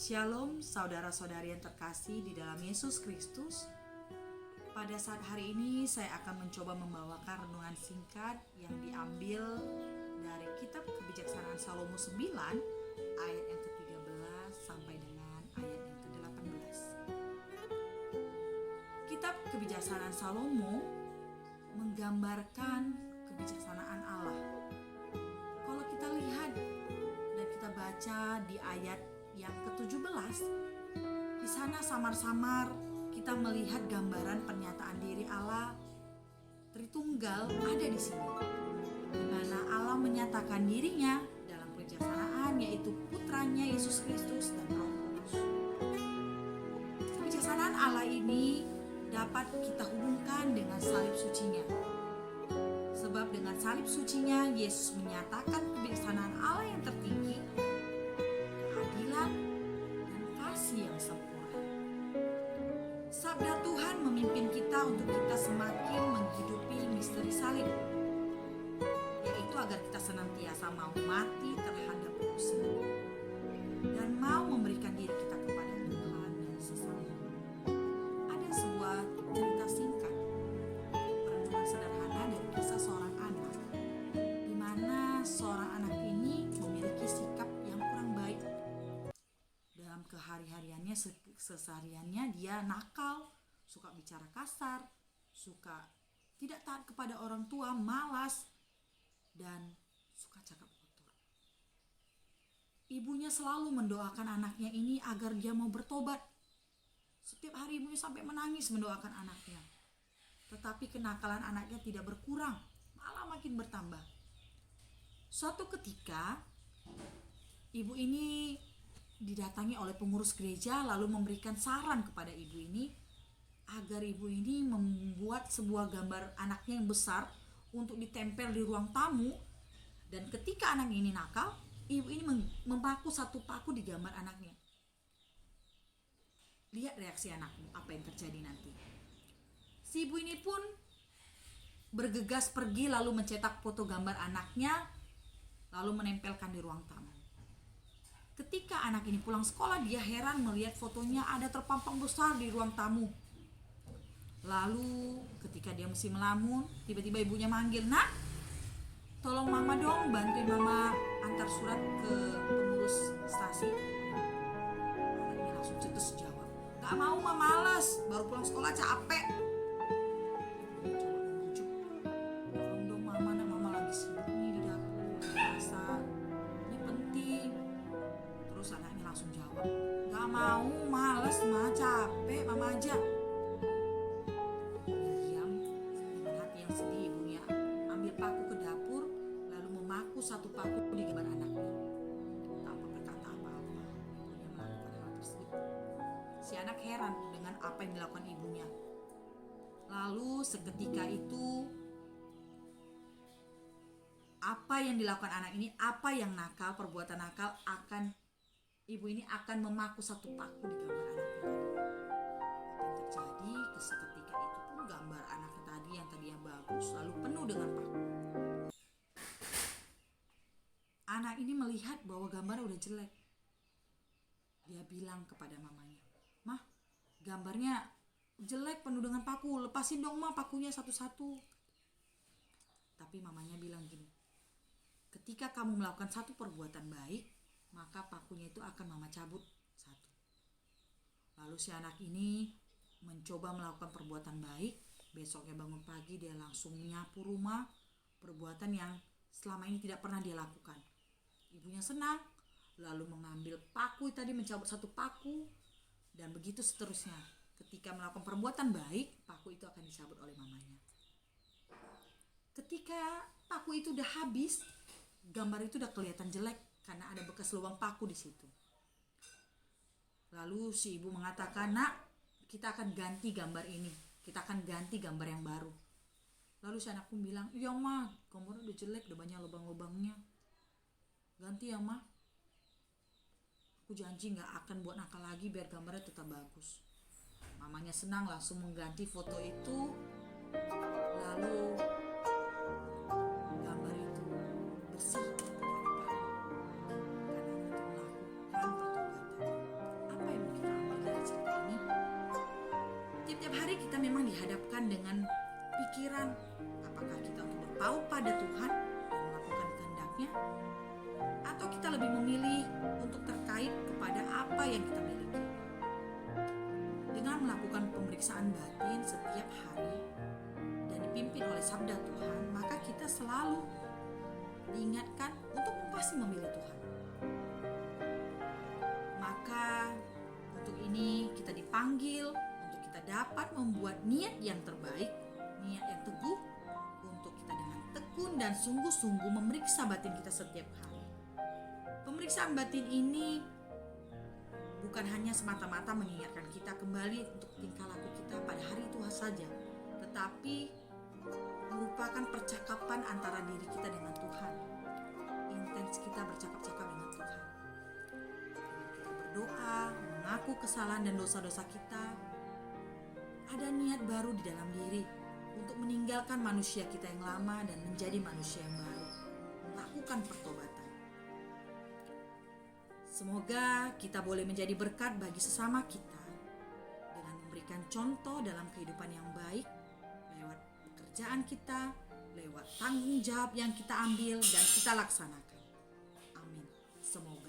Shalom saudara-saudari yang terkasih di dalam Yesus Kristus. Pada saat hari ini saya akan mencoba membawakan renungan singkat yang diambil dari kitab Kebijaksanaan Salomo 9 ayat yang ke-13 sampai dengan ayat yang ke-18. Kitab Kebijaksanaan Salomo menggambarkan kebijaksanaan Allah. Kalau kita lihat dan kita baca di ayat yang ke-17, di sana samar-samar kita melihat gambaran pernyataan diri Allah Tritunggal ada di sini, di mana Allah menyatakan dirinya dalam kebijaksanaan, yaitu putranya Yesus Kristus dan Roh Kudus. Kebijaksanaan Allah ini dapat kita hubungkan dengan salib sucinya, sebab dengan salib sucinya Yesus menyatakan kebijaksanaan Allah yang tertinggi, keadilan, dan kasih yang sempurna. Sabda Tuhan memimpin kita untuk kita semakin menghidupi misteri salib, yaitu agar kita senantiasa mau mati terhadap dosa dan mau memberikan diri kita kepada Tuhan dan sesama. Ada sebuah cerita singkat, perenungan sederhana dari kisah seorang anak, di mana seorang anak ini memiliki sikap yang kurang baik. Dalam kesehariannya dia nakal, suka bicara kasar, suka tidak taat kepada orang tua, malas, dan suka cakap kotor. Ibunya selalu mendoakan anaknya ini agar dia mau bertobat. Setiap hari ibunya sampai menangis mendoakan anaknya. Tetapi kenakalan anaknya tidak berkurang, malah makin bertambah. Suatu ketika, ibu ini didatangi oleh pengurus gereja, lalu memberikan saran kepada ibu ini agar ibu ini membuat sebuah gambar anaknya yang besar untuk ditempel di ruang tamu. Dan ketika anak ini nakal, ibu ini memaku satu paku di gambar anaknya. Lihat reaksi anakmu, apa yang terjadi nanti. Si ibu ini pun bergegas pergi, lalu mencetak foto gambar anaknya, lalu menempelkan di ruang tamu. Ketika anak ini pulang sekolah, dia heran melihat fotonya ada terpampang besar di ruang tamu. Lalu ketika dia mesti melamun, tiba-tiba ibunya manggil, "Nak, tolong mama dong, bantuin mama antar surat ke pengurus stasi." Anaknya langsung cetus jawab, "Gak mau, mama, malas, baru pulang sekolah capek." Ibunya coba membujuk, "Tolong dong mama, nak, mama lagi sibuk nih di dapur, masak, ini penting." Terus anaknya langsung jawab, "Gak mau, males, ma, capek, mama aja." Diam, dengan hati yang sedih, ibunya ambil paku ke dapur, lalu memaku satu paku di gambar anaknya. Tanpa berkata apa-apa, ibunya melakukan hal tersebut. Si anak heran dengan apa yang dilakukan ibunya. Lalu seketika itu, apa yang dilakukan anak ini, apa yang nakal, perbuatan nakal, ibu ini akan memaku satu paku di gambar anaknya. Apa yang terjadi seketika itu pun gambar anaknya yang tadinya bagus lalu penuh dengan paku. Anak ini melihat bahwa gambarnya udah jelek. Dia bilang kepada mamanya, "Mah, gambarnya jelek, penuh dengan paku, lepasin dong mah pakunya satu-satu." Tapi mamanya bilang gini, "Ketika kamu melakukan satu perbuatan baik, maka pakunya itu akan mama cabut satu." Lalu si anak ini mencoba melakukan perbuatan baik. Besoknya bangun pagi, dia langsung menyapu rumah, perbuatan yang selama ini tidak pernah dia lakukan. Ibunya senang, lalu mengambil paku tadi, mencabut satu paku, dan begitu seterusnya. Ketika melakukan perbuatan baik, paku itu akan dicabut oleh mamanya. Ketika paku itu udah habis, gambar itu udah kelihatan jelek karena ada bekas lubang paku di situ. Lalu si ibu mengatakan, "Nak, kita akan ganti gambar ini. Kita akan ganti gambar yang baru." Lalu si anak pun bilang, "Iya mah, gambarnya udah jelek, udah banyak lubang-lubangnya. Ganti ya mah. Aku janji gak akan buat nakal lagi biar gambarnya tetap bagus." Mamanya senang, langsung mengganti foto itu. Lalu gambar itu bersih, tidak ada paku, karena itu melakukan pertobatan. Setiap hari kita memang dihadapkan dengan pikiran, apakah kita untuk berpaut pada Tuhan dan melakukan kehendak-Nya, atau kita lebih memilih untuk terkait kepada apa yang kita miliki. Dengan melakukan pemeriksaan batin setiap hari dan dipimpin oleh sabda Tuhan, maka kita selalu diingatkan untuk pasti memilih Tuhan. Maka untuk ini kita dipanggil untuk kita dapat membuat niat yang terbaik, niat yang teguh, untuk kita dengan tekun dan sungguh-sungguh memeriksa batin kita setiap hari. Pemeriksaan batin ini bukan hanya semata-mata mengingatkan kita kembali untuk tingkah laku kita pada hari itu saja, tetapi merupakan percakapan antara diri kita dengan Tuhan. Intens kita bercakap-cakap dengan Tuhan. Kita berdoa, mengaku kesalahan dan dosa-dosa kita. Ada niat baru di dalam diri untuk meninggalkan manusia kita yang lama dan menjadi manusia yang baru. Melakukan pertobatan. Semoga kita boleh menjadi berkat bagi sesama kita dengan memberikan contoh dalam kehidupan yang baik lewat pekerjaan kita, lewat tanggung jawab yang kita ambil dan kita laksanakan. Amin. Semoga